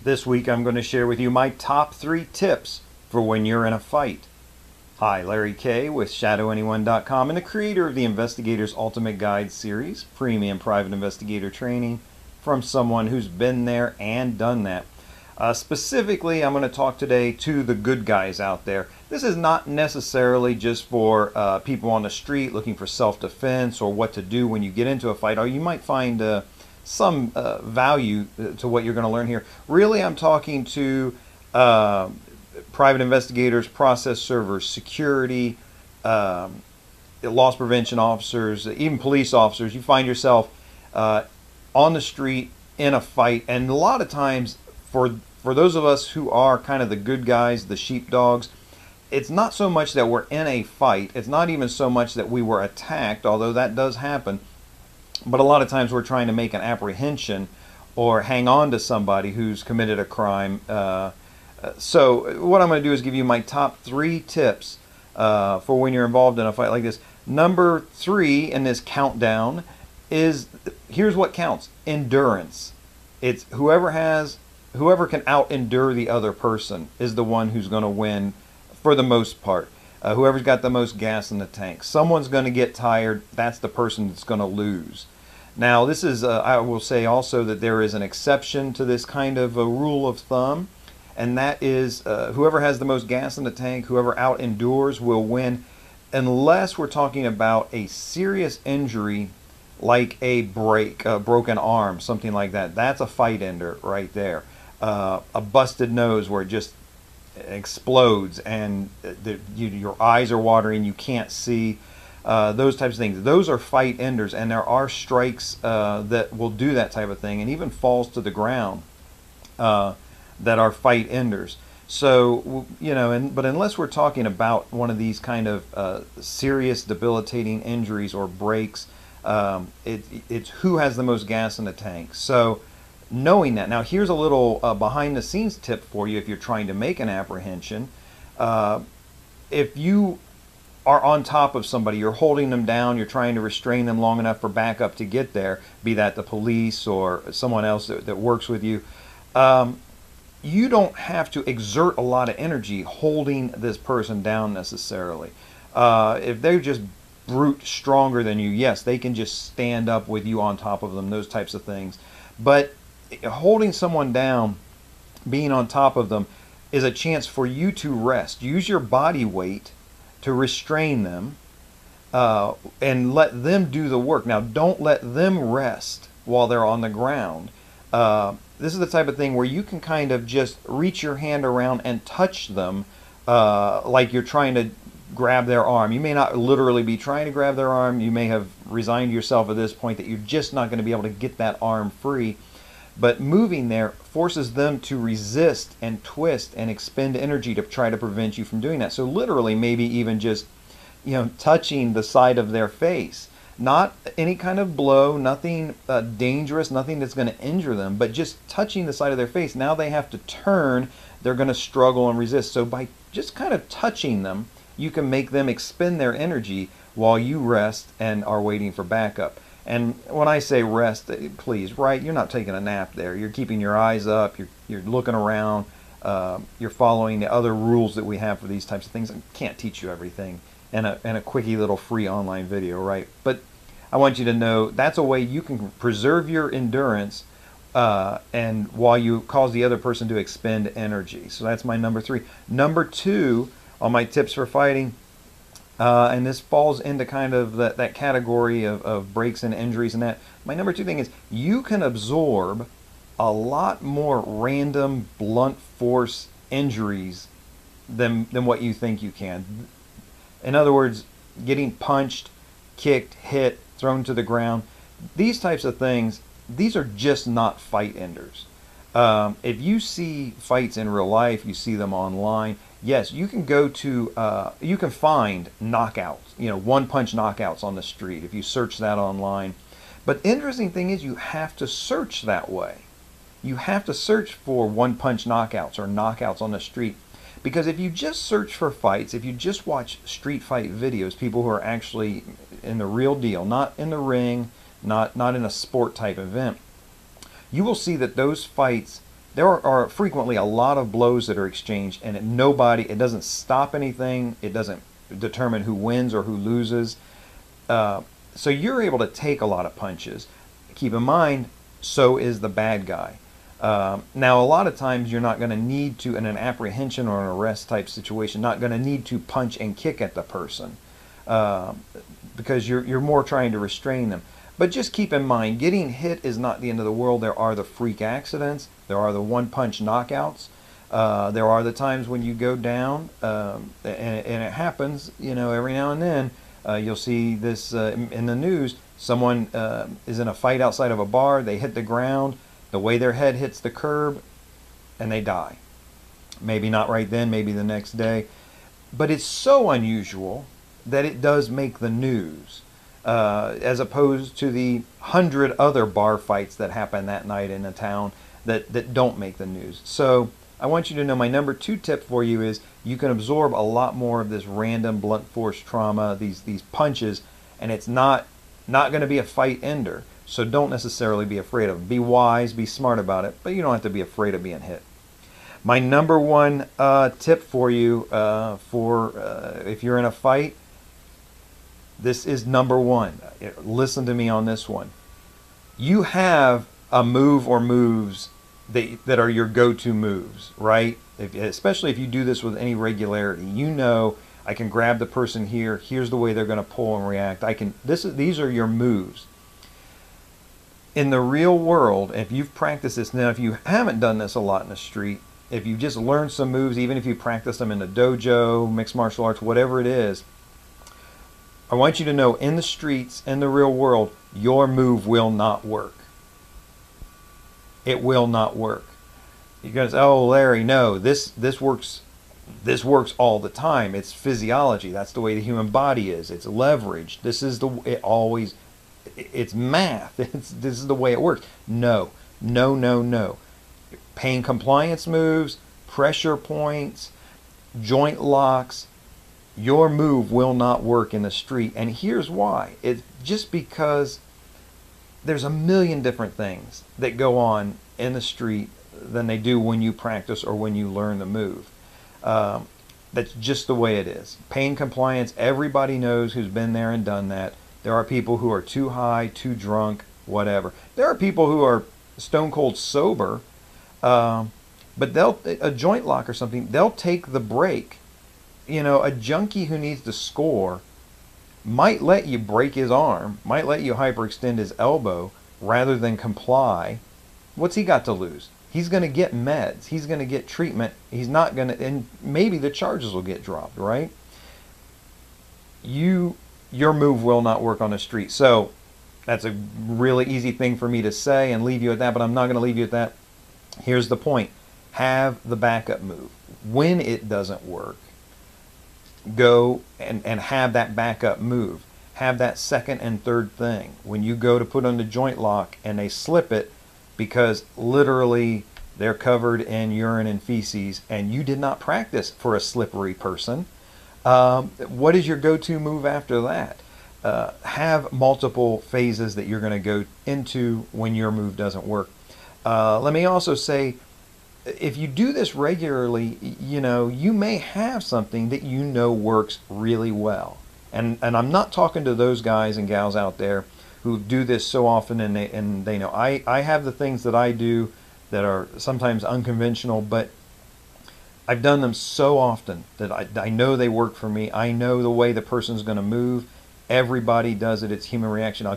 This week I'm going to share with you my top 3 tips for when you're in a fight. Hi, Larry K with ShadowAnyone.com and the creator of the Investigator's Ultimate Guide series, premium private investigator training from someone who's been there and done that. Specifically, I'm going to talk today to the good guys out there. This is not necessarily just for people on the street looking for self-defense or what to do when you get into a fight, or you might find some value to what you're going to learn here. Really, I'm talking to private investigators, process servers, security, loss prevention officers, even police officers. You find yourself on the street in a fight, and a lot of times for those of us who are kind of the good guys, the sheepdogs, it's not so much that we're in a fight. It's not even so much that we were attacked, although that does happen. But a lot of times we're trying to make an apprehension or hang on to somebody who's committed a crime. So what I'm going to do is give you my top 3 tips for when you're involved in a fight like this. Number 3 in this countdown is, here's what counts: endurance. It's whoever can out-endure the other person is the one who's going to win for the most part. Whoever's got the most gas in the tank. Someone's going to get tired. That's the person that's going to lose. Now, this is, I will say also that there is an exception to this kind of a rule of thumb, and that is whoever has the most gas in the tank, whoever out-endures will win, unless we're talking about a serious injury like a break, a broken arm, something like that. That's a fight ender right there. A busted nose where it just explodes and your eyes are watering, you can't see, those types of things. Those are fight enders, and there are strikes that will do that type of thing, and even falls to the ground that are fight enders. So, you know, but unless we're talking about one of these kind of serious debilitating injuries or breaks, it's who has the most gas in the tank. So knowing that. Now, here's a little behind the scenes tip for you if you're trying to make an apprehension. If you are on top of somebody, you're holding them down, you're trying to restrain them long enough for backup to get there, be that the police or someone else that works with you, you don't have to exert a lot of energy holding this person down necessarily. If they're just brute stronger than you, yes, they can just stand up with you on top of them, those types of things. But holding someone down, being on top of them, is a chance for you to rest. Use your body weight to restrain them and let them do the work. Now, don't let them rest while they're on the ground. This is the type of thing where you can kind of just reach your hand around and touch them like you're trying to grab their arm. You may not literally be trying to grab their arm. You may have resigned yourself at this point that you're just not going to be able to get that arm free. But moving there forces them to resist and twist and expend energy to try to prevent you from doing that. So literally, maybe even just, you know, touching the side of their face. Not any kind of blow, nothing dangerous, nothing that's going to injure them, but just touching the side of their face. Now they have to turn. They're going to struggle and resist. So by just kind of touching them, you can make them expend their energy while you rest and are waiting for backup. And when I say rest, please, right, you're not taking a nap there. You're keeping your eyes up, you're looking around, you're following the other rules that we have for these types of things. I can't teach you everything in a quickie little free online video, right? But I want you to know that's a way you can preserve your endurance and while you cause the other person to expend energy. So that's my number 3. Number 2 on my tips for fighting, and this falls into kind of that category of breaks and injuries and that. My number 2 thing is you can absorb a lot more random blunt force injuries than what you think you can. In other words, getting punched, kicked, hit, thrown to the ground, these types of things, these are just not fight enders. If you see fights in real life, you see them online, yes, you can go to, you can find knockouts, you know, one-punch knockouts on the street if you search that online. But the interesting thing is you have to search that way. You have to search for one-punch knockouts or knockouts on the street. Because if you just search for fights, if you just watch street fight videos, people who are actually in the real deal, not in the ring, not in a sport type event, you will see that those fights there are frequently a lot of blows that are exchanged, and it doesn't stop anything. It doesn't determine who wins or who loses. So you're able to take a lot of punches. Keep in mind, so is the bad guy. Now, a lot of times you're not going to need to, in an apprehension or an arrest type situation, not going to need to punch and kick at the person because you're more trying to restrain them. But just keep in mind, getting hit is not the end of the world. There are the freak accidents. There are the one-punch knockouts. There are the times when you go down, and it happens, every now and then. You'll see this in the news. Someone is in a fight outside of a bar. They hit the ground. The way their head hits the curb, and they die. Maybe not right then, maybe the next day. But it's so unusual that it does make the news. As opposed to the 100 other bar fights that happen that night in a town that don't make the news. So I want you to know my number 2 tip for you is you can absorb a lot more of this random blunt force trauma, these punches, and it's not going to be a fight ender. So don't necessarily be afraid of them. Be wise, be smart about it, but you don't have to be afraid of being hit. My number 1 tip for you if you're in a fight, this is number 1. Listen to me on this one. You have a move or moves that are your go-to moves, right? Especially if you do this with any regularity. I can grab the person here. Here's the way they're going to pull and react. These are your moves. In the real world, if you've practiced this, now if you haven't done this a lot in the street, if you've just learned some moves, even if you practice them in a dojo, mixed martial arts, whatever it is, I want you to know in the streets, in the real world, your move will not work. It will not work. You're going to say, oh, Larry, no, this works all the time. It's physiology. That's the way the human body is. It's leverage. It's math. This is the way it works. No. Pain compliance moves, pressure points, joint locks, your move will not work in the street. And here's why. It's just because there's a million different things that go on in the street than they do when you practice or when you learn the move. That's just the way it is. Pain compliance, everybody knows who's been there and done that. There are people who are too high, too drunk, whatever. There are people who are stone cold sober, but a joint lock or something, they'll take the break. A junkie who needs to score might let you break his arm, might let you hyperextend his elbow rather than comply. What's he got to lose? He's going to get meds. He's going to get treatment. He's not going to, and maybe the charges will get dropped, right? Your move will not work on the street. So that's a really easy thing for me to say and leave you at that, but I'm not going to leave you at that. Here's the point. Have the backup move. When it doesn't work, go and have that backup move. Have that second and third thing. When you go to put on the joint lock and they slip it because literally they're covered in urine and feces and you did not practice for a slippery person, what is your go-to move after that? Have multiple phases that you're going to go into when your move doesn't work. Let me also say, if you do this regularly, you may have something that works really well. And I'm not talking to those guys and gals out there who do this so often and they know. I have the things that I do that are sometimes unconventional, but I've done them so often that I know they work for me. I know the way the person's going to move. Everybody does it. It's human reaction.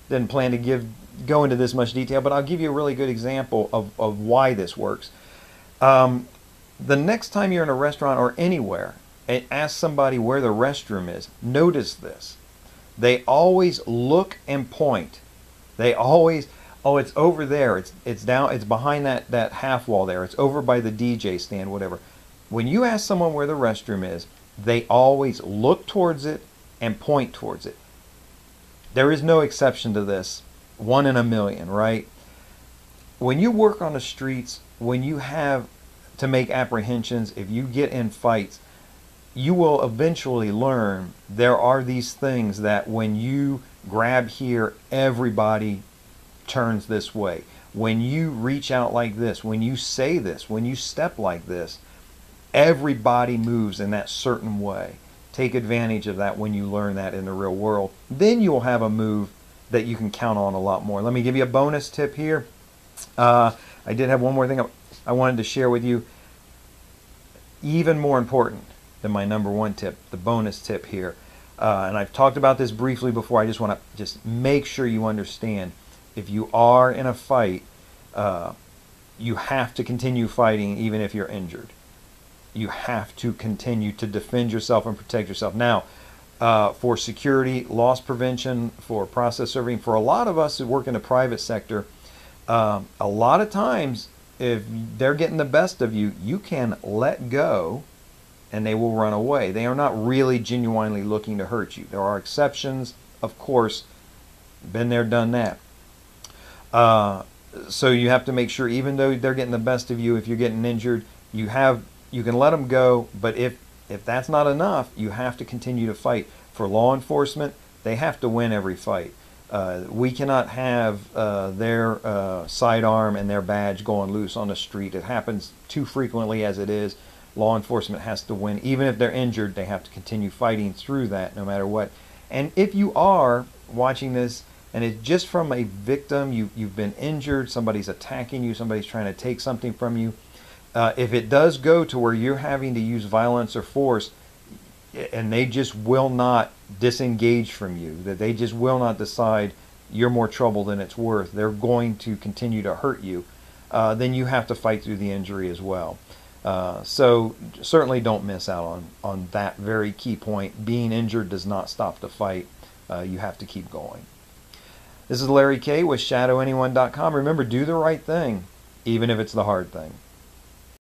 Didn't plan to go into this much detail, but I'll give you a really good example of why this works. The next time you're in a restaurant or anywhere and ask somebody where the restroom is, notice this. They always look and point. They always, oh, it's over there. It's down. It's behind that half wall there. It's over by the DJ stand, whatever. When you ask someone where the restroom is, they always look towards it and point towards it. There is no exception to this. 1 in a million, right? When you work on the streets, when you have to make apprehensions, if you get in fights, you will eventually learn there are these things that when you grab here, everybody turns this way. When you reach out like this, when you say this, when you step like this, everybody moves in that certain way. Take advantage of that when you learn that in the real world. Then you'll have a move that you can count on a lot more. Let me give you a bonus tip here. I did have one more thing I wanted to share with you. Even more important than my number one tip, the bonus tip here. And I've talked about this briefly before. I just want to make sure you understand. If you are in a fight, you have to continue fighting even if you're injured. You have to continue to defend yourself and protect yourself. Now, for security, loss prevention, for process serving, for a lot of us who work in the private sector, a lot of times if they're getting the best of you, you can let go and they will run away. They are not really genuinely looking to hurt you. There are exceptions, of course. Been there, done that. So you have to make sure, even though they're getting the best of you, if you're getting injured, you can let them go. But if that's not enough, you have to continue to fight. For law enforcement, they have to win every fight. We cannot have their sidearm and their badge going loose on the street. It happens too frequently as it is. Law enforcement has to win. Even if they're injured, they have to continue fighting through that no matter what. And if you are watching this and it's just from a victim, you've been injured, somebody's attacking you, somebody's trying to take something from you, if it does go to where you're having to use violence or force and they just will not disengage from you, that they just will not decide you're more trouble than it's worth, they're going to continue to hurt you, then you have to fight through the injury as well. So certainly don't miss out on that very key point. Being injured does not stop the fight. You have to keep going. This is Larry K with ShadowAnyone.com. Remember, do the right thing, even if it's the hard thing.